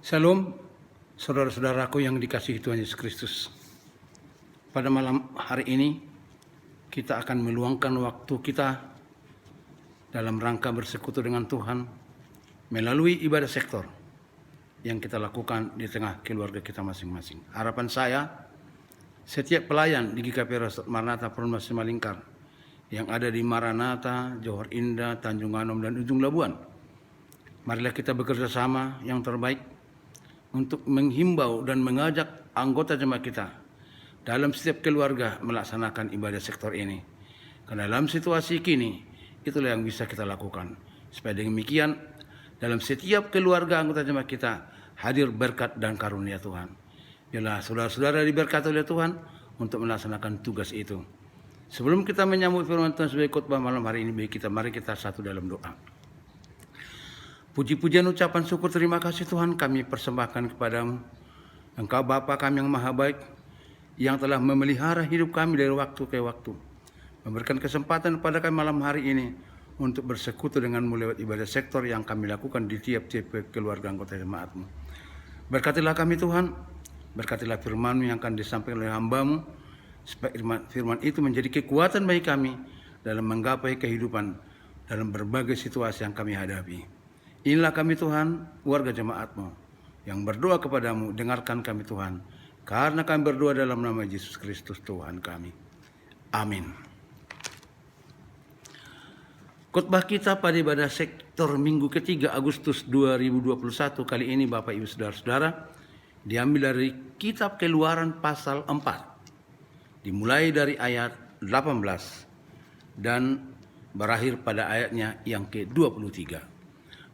Shalom, saudara-saudaraku yang dikasihi Tuhan Yesus Kristus. Pada malam hari ini, kita akan meluangkan waktu kita dalam rangka bersekutu dengan Tuhan melalui ibadah sektor yang kita lakukan di tengah keluarga kita masing-masing. Harapan saya, setiap pelayan di GKP Rasat Maranatha Perumnas Simalingkar yang ada di Maranatha, Johor Indah, Tanjung Anom, dan Ujung Labuan, marilah kita bekerja sama yang terbaik untuk menghimbau dan mengajak anggota jemaat kita dalam setiap keluarga melaksanakan ibadah sektor ini. Karena dalam situasi kini, itulah yang bisa kita lakukan. Supaya demikian, dalam setiap keluarga anggota jemaat kita hadir berkat dan karunia Tuhan. Biarlah saudara-saudara diberkati oleh Tuhan untuk melaksanakan tugas itu. Sebelum kita menyambut firman Tuhan sebagai khotbah malam hari ini, mari kita satu dalam doa. Puji-pujian ucapan syukur terima kasih Tuhan kami persembahkan kepadamu. Engkau Bapa kami yang maha baik, yang telah memelihara hidup kami dari waktu ke waktu. Memberikan kesempatan kepada kami malam hari ini untuk bersekutu denganmu lewat ibadah sektor yang kami lakukan di tiap-tiap keluarga anggota jemaatmu. Berkatilah kami Tuhan, berkatilah firman-Mu yang akan disampaikan oleh hamba-Mu, supaya firman itu menjadi kekuatan bagi kami dalam menggapai kehidupan dalam berbagai situasi yang kami hadapi. Inilah kami Tuhan, warga jemaat-Mu, yang berdoa kepadamu, dengarkan kami Tuhan, karena kami berdoa dalam nama Yesus Kristus Tuhan kami. Amin. Khotbah kita pada ibadah sektor minggu ketiga Agustus 2021 kali ini Bapak Ibu Saudara-saudara, diambil dari kitab Keluaran pasal 4, dimulai dari ayat 18 dan berakhir pada ayatnya yang ke-23.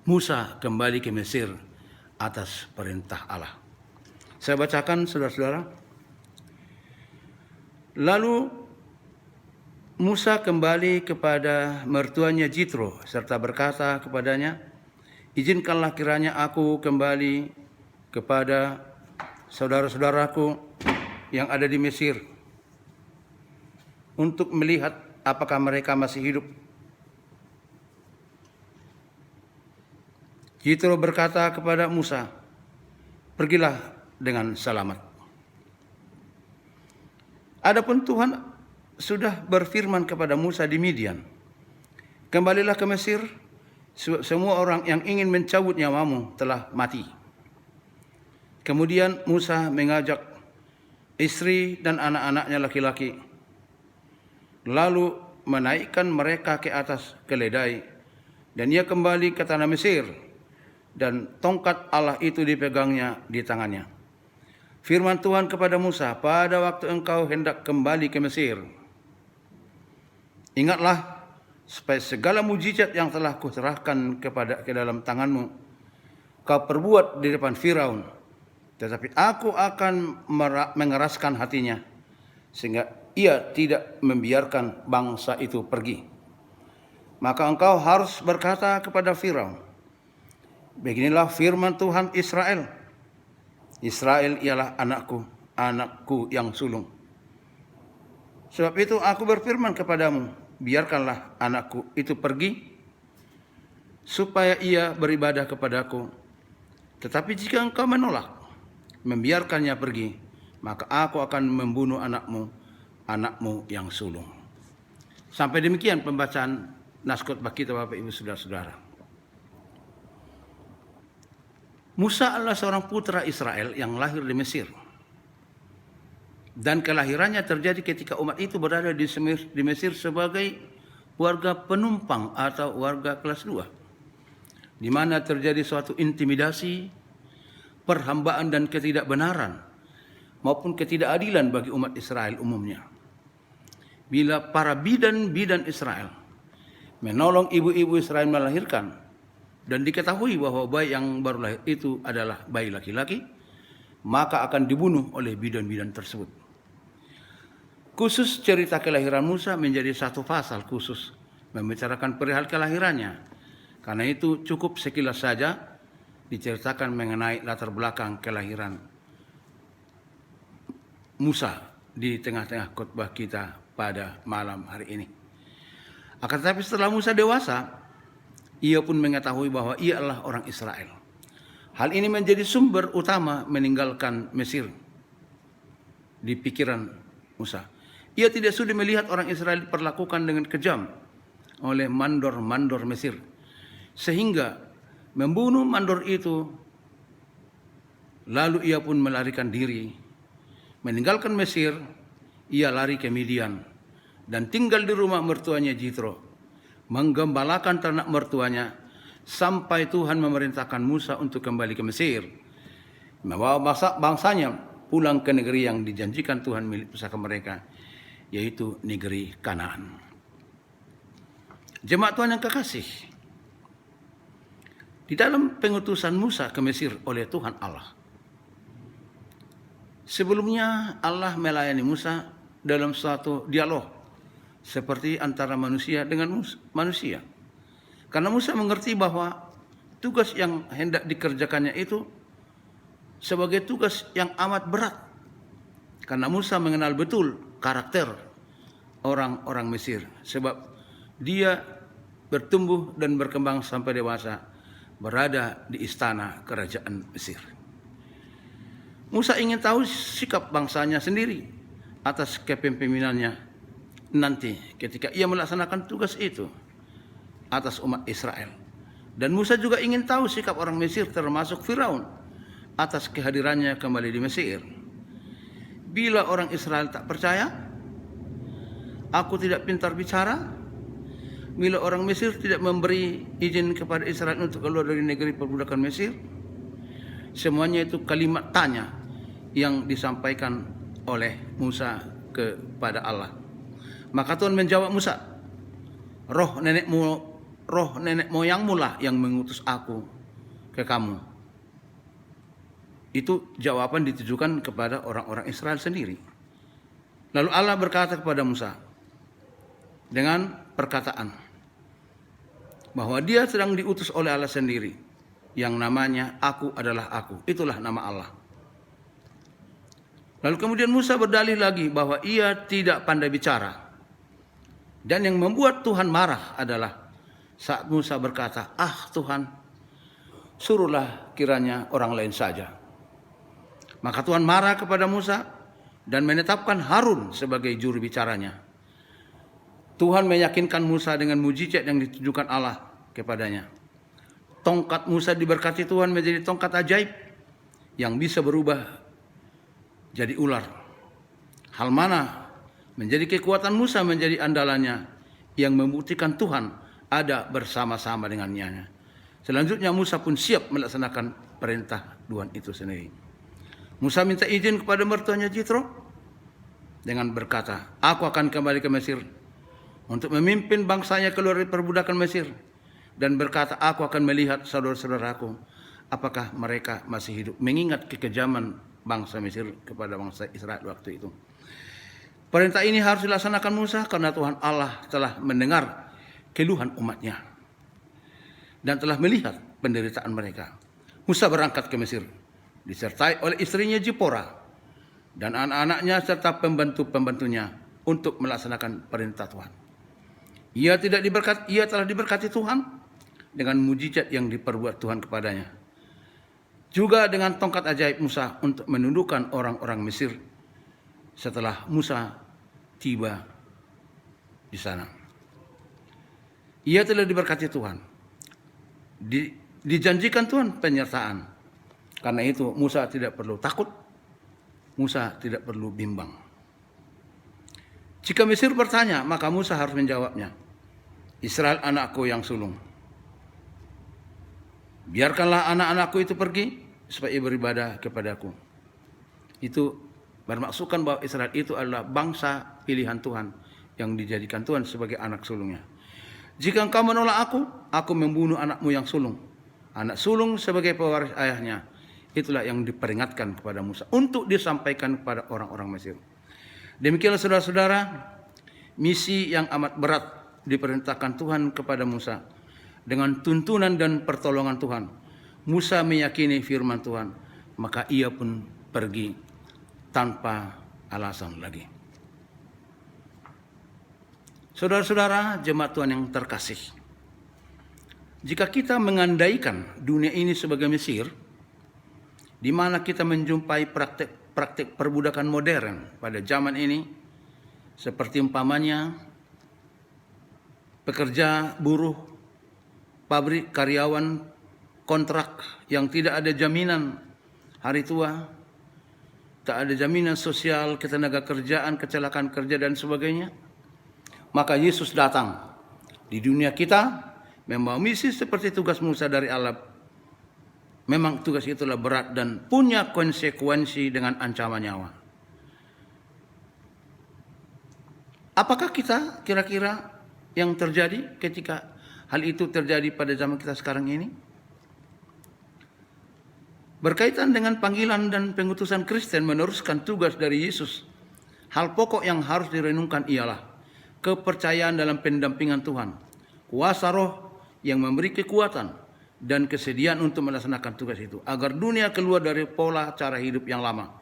Musa kembali ke Mesir atas perintah Allah. Saya bacakan saudara-saudara. Lalu Musa kembali kepada mertuanya Jitro serta berkata kepadanya, izinkanlah kiranya aku kembali kepada saudara-saudaraku yang ada di Mesir untuk melihat apakah mereka masih hidup. Jitro berkata kepada Musa, pergilah dengan selamat. Adapun Tuhan sudah berfirman kepada Musa di Midian, kembalilah ke Mesir, semua orang yang ingin mencabut nyawamu telah mati. Kemudian Musa mengajak istri dan anak-anaknya laki-laki, lalu menaikkan mereka ke atas keledai, dan ia kembali ke tanah Mesir, dan tongkat Allah itu dipegangnya di tangannya. Firman Tuhan kepada Musa, pada waktu engkau hendak kembali ke Mesir, ingatlah supaya segala mujizat yang telah kuserahkan ke dalam tanganmu, kau perbuat di depan Firaun, tetapi aku akan mengeraskan hatinya, sehingga ia tidak membiarkan bangsa itu pergi. Maka engkau harus berkata kepada Firaun, beginilah firman Tuhan Israel. Israel ialah anakku, anakku yang sulung. Sebab itu aku berfirman kepadamu, biarkanlah anakku itu pergi, supaya ia beribadah kepadaku. Tetapi jika engkau menolak, membiarkannya pergi, maka aku akan membunuh anakmu, anakmu yang sulung. Sampai demikian pembacaan naskah khotbah kita Bapak Ibu Saudara-saudara. Musa adalah seorang putra Israel yang lahir di Mesir. Dan kelahirannya terjadi ketika umat itu berada di Mesir sebagai warga penumpang atau warga kelas 2. Di mana terjadi suatu intimidasi, perhambaan dan ketidakbenaran maupun ketidakadilan bagi umat Israel umumnya. Bila para bidan-bidan Israel menolong ibu-ibu Israel melahirkan, dan diketahui bahwa bayi yang baru lahir itu adalah bayi laki-laki, maka akan dibunuh oleh bidan-bidan tersebut. Khusus cerita kelahiran Musa menjadi satu pasal khusus membicarakan perihal kelahirannya. Karena itu cukup sekilas saja diceritakan mengenai latar belakang kelahiran Musa di tengah-tengah khotbah kita pada malam hari ini. Akan tetapi setelah Musa dewasa, ia pun mengetahui bahwa ia adalah orang Israel. Hal ini menjadi sumber utama meninggalkan Mesir di pikiran Musa. Ia tidak sudi melihat orang Israel diperlakukan dengan kejam oleh mandor-mandor Mesir, sehingga membunuh mandor itu. Lalu ia pun melarikan diri, meninggalkan Mesir. Ia lari ke Midian dan tinggal di rumah mertuanya Jitro, menggembalakan ternak mertuanya, sampai Tuhan memerintahkan Musa untuk kembali ke Mesir, membawa bangsanya pulang ke negeri yang dijanjikan Tuhan milik pusaka mereka, yaitu negeri Kanaan. Jemaat Tuhan yang kekasih, di dalam pengutusan Musa ke Mesir oleh Tuhan Allah, sebelumnya Allah melayani Musa dalam suatu dialog seperti antara manusia dengan manusia. Karena Musa mengerti bahwa tugas yang hendak dikerjakannya itu sebagai tugas yang amat berat. Karena Musa mengenal betul karakter orang-orang Mesir, sebab dia bertumbuh dan berkembang sampai dewasa berada di istana kerajaan Mesir. Musa ingin tahu sikap bangsanya sendiri atas kepemimpinannya nanti ketika ia melaksanakan tugas itu atas umat Israel. Dan Musa juga ingin tahu sikap orang Mesir termasuk Firaun atas kehadirannya kembali di Mesir. Bila orang Israel tak percaya, aku tidak pintar bicara. Bila orang Mesir tidak memberi izin kepada Israel untuk keluar dari negeri perbudakan Mesir, semuanya itu kalimat tanya yang disampaikan oleh Musa kepada Allah. Maka Tuhan menjawab Musa, roh nenek moyangmu lah yang mengutus aku ke kamu. Itu jawaban ditujukan kepada orang-orang Israel sendiri. Lalu Allah berkata kepada Musa dengan perkataan bahwa dia sedang diutus oleh Allah sendiri, yang namanya Aku adalah Aku. Itulah nama Allah. Lalu kemudian Musa berdalih lagi bahwa ia tidak pandai bicara. Dan yang membuat Tuhan marah adalah saat Musa berkata, Tuhan, suruhlah kiranya orang lain saja. Maka Tuhan marah kepada Musa dan menetapkan Harun sebagai juru bicaranya. Tuhan meyakinkan Musa dengan mujizat yang ditujukan Allah kepadanya. Tongkat Musa diberkati Tuhan menjadi tongkat ajaib yang bisa berubah jadi ular. Hal mana menjadi kekuatan Musa menjadi andalannya yang membuktikan Tuhan ada bersama-sama dengannya. Selanjutnya Musa pun siap melaksanakan perintah Tuhan itu sendiri. Musa minta izin kepada mertuanya Jitro dengan berkata, aku akan kembali ke Mesir untuk memimpin bangsanya keluar dari perbudakan Mesir, dan berkata, aku akan melihat saudara-saudaraku apakah mereka masih hidup, mengingat kekejaman bangsa Mesir kepada bangsa Israel waktu itu. Perintah ini harus dilaksanakan Musa karena Tuhan Allah telah mendengar keluhan umatnya dan telah melihat penderitaan mereka. Musa berangkat ke Mesir disertai oleh istrinya Zipora dan anak-anaknya serta pembantu-pembantunya untuk melaksanakan perintah Tuhan. Ia telah diberkati Tuhan dengan mujizat yang diperbuat Tuhan kepadanya. Juga dengan tongkat ajaib Musa untuk menundukkan orang-orang Mesir setelah Musa tiba di sana. Ia telah diberkati Tuhan. Dijanjikan Tuhan penyertaan. Karena itu Musa tidak perlu takut. Musa tidak perlu bimbang. Jika Mesir bertanya, maka Musa harus menjawabnya. Israel anakku yang sulung. Biarkanlah anak-anakku itu pergi supaya beribadah kepadaku. Itu bermaksudkan bahwa Israel itu adalah bangsa pilihan Tuhan yang dijadikan Tuhan sebagai anak sulungnya. Jika engkau menolak aku membunuh anakmu yang sulung. Anak sulung sebagai pewaris ayahnya. Itulah yang diperingatkan kepada Musa untuk disampaikan kepada orang-orang Mesir. Demikianlah saudara-saudara, misi yang amat berat diperintahkan Tuhan kepada Musa. Dengan tuntunan dan pertolongan Tuhan, Musa meyakini firman Tuhan, maka ia pun pergi tanpa alasan lagi. Saudara-saudara, jemaat Tuhan yang terkasih, jika kita mengandaikan dunia ini sebagai Mesir, di mana kita menjumpai praktik perbudakan modern pada zaman ini, seperti umpamanya pekerja, buruh, pabrik, karyawan, kontrak yang tidak ada jaminan hari tua, tak ada jaminan sosial, ketenaga kerjaan, kecelakaan kerja dan sebagainya. Maka Yesus datang di dunia kita membawa misi seperti tugas Musa dari Allah. Memang tugas itulah berat dan punya konsekuensi dengan ancaman nyawa. Apakah kita kira-kira yang terjadi ketika hal itu terjadi pada zaman kita sekarang ini? Berkaitan dengan panggilan dan pengutusan Kristen meneruskan tugas dari Yesus, hal pokok yang harus direnungkan ialah kepercayaan dalam pendampingan Tuhan, kuasa Roh yang memberi kekuatan dan kesediaan untuk melaksanakan tugas itu, agar dunia keluar dari pola cara hidup yang lama,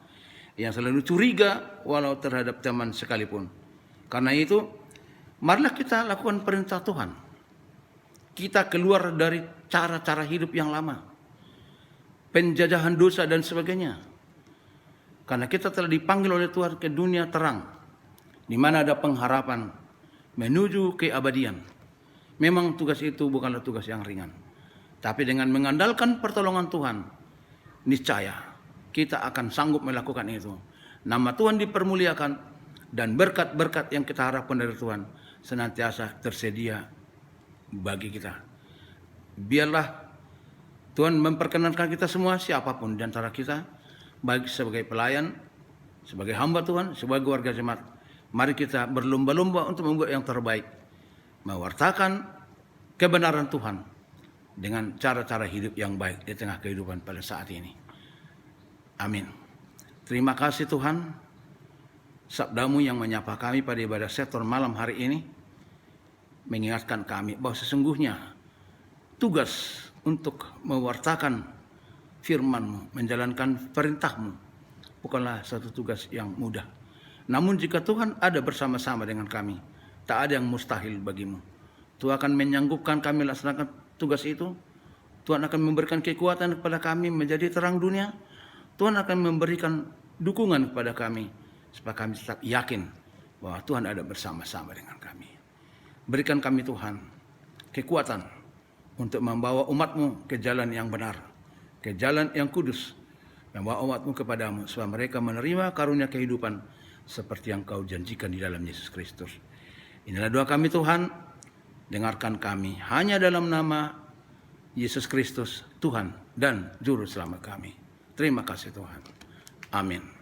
yang selalu curiga walau terhadap teman sekalipun. Karena itu, marilah kita lakukan perintah Tuhan. Kita keluar dari cara-cara hidup yang lama, penjajahan dosa dan sebagainya. Karena kita telah dipanggil oleh Tuhan ke dunia terang, di mana ada pengharapan menuju keabadian. Memang tugas itu bukanlah tugas yang ringan. Tapi dengan mengandalkan pertolongan Tuhan, niscaya kita akan sanggup melakukan itu. Nama Tuhan dipermuliakan dan berkat-berkat yang kita harapkan dari Tuhan senantiasa tersedia bagi kita. Biarlah Tuhan memperkenankan kita semua, siapapun di antara kita, baik sebagai pelayan, sebagai hamba Tuhan, sebagai warga jemaat. Mari kita berlomba-lomba untuk membuat yang terbaik, mewartakan kebenaran Tuhan dengan cara-cara hidup yang baik di tengah kehidupan pada saat ini. Amin. Terima kasih Tuhan, sabdamu yang menyapa kami pada ibadah setor malam hari ini, mengingatkan kami bahwa sesungguhnya tugas untuk mewartakan firman-Mu, menjalankan perintah-Mu, bukanlah satu tugas yang mudah. Namun jika Tuhan ada bersama-sama dengan kami, tak ada yang mustahil bagimu. Tuhan akan menyanggupkan kami melaksanakan tugas itu. Tuhan akan memberikan kekuatan kepada kami menjadi terang dunia. Tuhan akan memberikan dukungan kepada kami, supaya kami tetap yakin bahwa Tuhan ada bersama-sama dengan kami. Berikan kami Tuhan kekuatan untuk membawa umat-Mu ke jalan yang benar, ke jalan yang kudus, membawa umat-Mu kepadamu, supaya mereka menerima karunia kehidupan seperti yang Kau janjikan di dalam Yesus Kristus. Inilah doa kami Tuhan, dengarkan kami hanya dalam nama Yesus Kristus, Tuhan dan Juru Selamat kami. Terima kasih Tuhan. Amin.